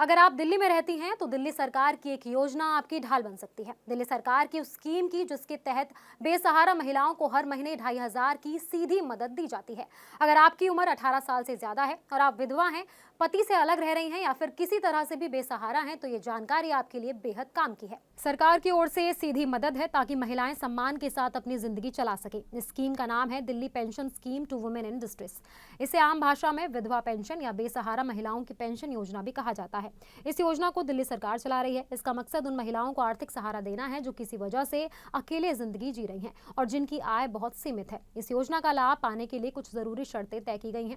अगर आप दिल्ली में रहती हैं तो दिल्ली सरकार की एक योजना आपकी ढाल बन सकती है। दिल्ली सरकार की उस स्कीम की जिसके तहत बेसहारा महिलाओं को हर महीने 2500 की सीधी मदद दी जाती है। अगर आपकी उम्र 18 साल से ज्यादा है और आप विधवा हैं, पति से अलग रह रही हैं या फिर किसी तरह से भी बेसहारा हैं, तो ये जानकारी आपके लिए बेहद काम की है। सरकार की ओर से ये सीधी मदद है ताकि महिलाएं सम्मान के साथ अपनी जिंदगी चला सके। इस स्कीम का नाम है Delhi pension scheme to women in distress. इसे आम भाषा में विधवा पेंशन या बेसहारा महिलाओं की पेंशन योजना भी कहा जाता है। इस योजना को दिल्ली सरकार चला रही है। इसका मकसद उन महिलाओं को आर्थिक सहारा देना है जो किसी वजह से अकेले जिंदगी जी रही हैं और जिनकी आय बहुत सीमित है। इस योजना का लाभ पाने के लिए कुछ जरूरी शर्तें तय की गई हैं।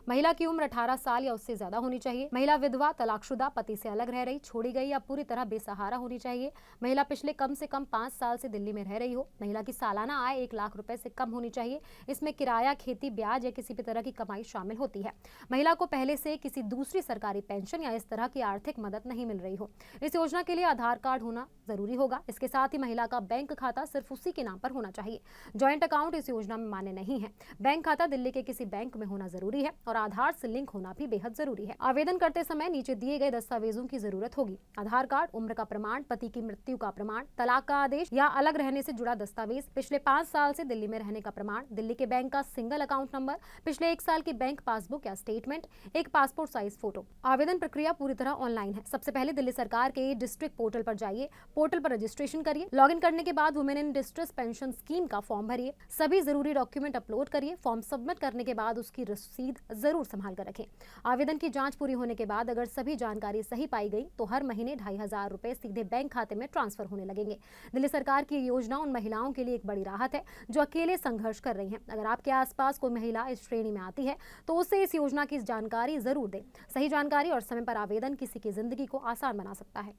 महिला की उम्र 18 साल या उससे ज्यादा होनी चाहिए। महिला विधवा, तलाकशुदा, पति से अलग रह रही, छोड़ी गई या पूरी तरह बेसहारा होनी चाहिए। महिला पिछले कम से कम 5 साल से दिल्ली में रह रही हो। महिला की सालाना आय 1 लाख रुपए से कम होनी चाहिए। इसमें किराया, खेती, ब्याज या किसी भी तरह की कमाई शामिल होती है। महिला को पहले से किसी दूसरी सरकारी पेंशन या इस तरह की आर्थिक मदद नहीं मिल रही हो। इस योजना के लिए आधार कार्ड होना जरूरी होगा। इसके साथ ही महिला का बैंक खाता सिर्फ उसी के नाम पर होना चाहिए। ज्वाइंट अकाउंट इस योजना में मान्य नहीं है। बैंक खाता दिल्ली के किसी बैंक में होना जरूरी है और आधार से लिंक होना भी बेहद जरूरी है। आवेदन करते समय नीचे दिए गए दस्तावेजों की जरूरत होगी: आधार कार्ड, उम्र का प्रमाण, पति की मृत्यु का प्रमाण, तलाक का आदेश या अलग रहने से जुड़ा दस्तावेज, पिछले 5 साल से दिल्ली में रहने का प्रमाण, दिल्ली के बैंक का सिंगल अकाउंट नंबर, पिछले 1 साल की बैंक पासबुक या स्टेटमेंट, एक पासपोर्ट साइज फोटो। आवेदन प्रक्रिया पूरी तरह ऑनलाइन है। सबसे पहले दिल्ली सरकार के डिस्ट्रिक्ट पोर्टल पर जाइए। पोर्टल पर रजिस्ट्रेशन करिए। लॉगिन करने के बाद women in distress pension scheme का फॉर्म भरिए। सभी जरूरी डॉक्यूमेंट अपलोड करिए। फॉर्म सबमिट करने के बाद उसकी रसीद जरूर संभाल कर रखें। आवेदन की जांच पूरी होने के बाद अगर सभी जानकारी सही पाई गई तो हर महीने 2500 रुपए सीधे बैंक खाते में ट्रांसफर होने लगेंगे। दिल्ली सरकार की योजना उन महिलाओं के लिए एक बड़ी राहत है जो अकेले संघर्ष कर रही हैं। अगर आपके आसपास कोई महिला इस श्रेणी में आती है तो उसे इस योजना की जानकारी जरूर दें। सही जानकारी और समय पर आवेदन किसी की जिंदगी को आसान बना सकता है।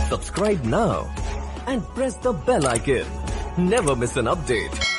Subscribe now and press the bell icon. Never miss an update.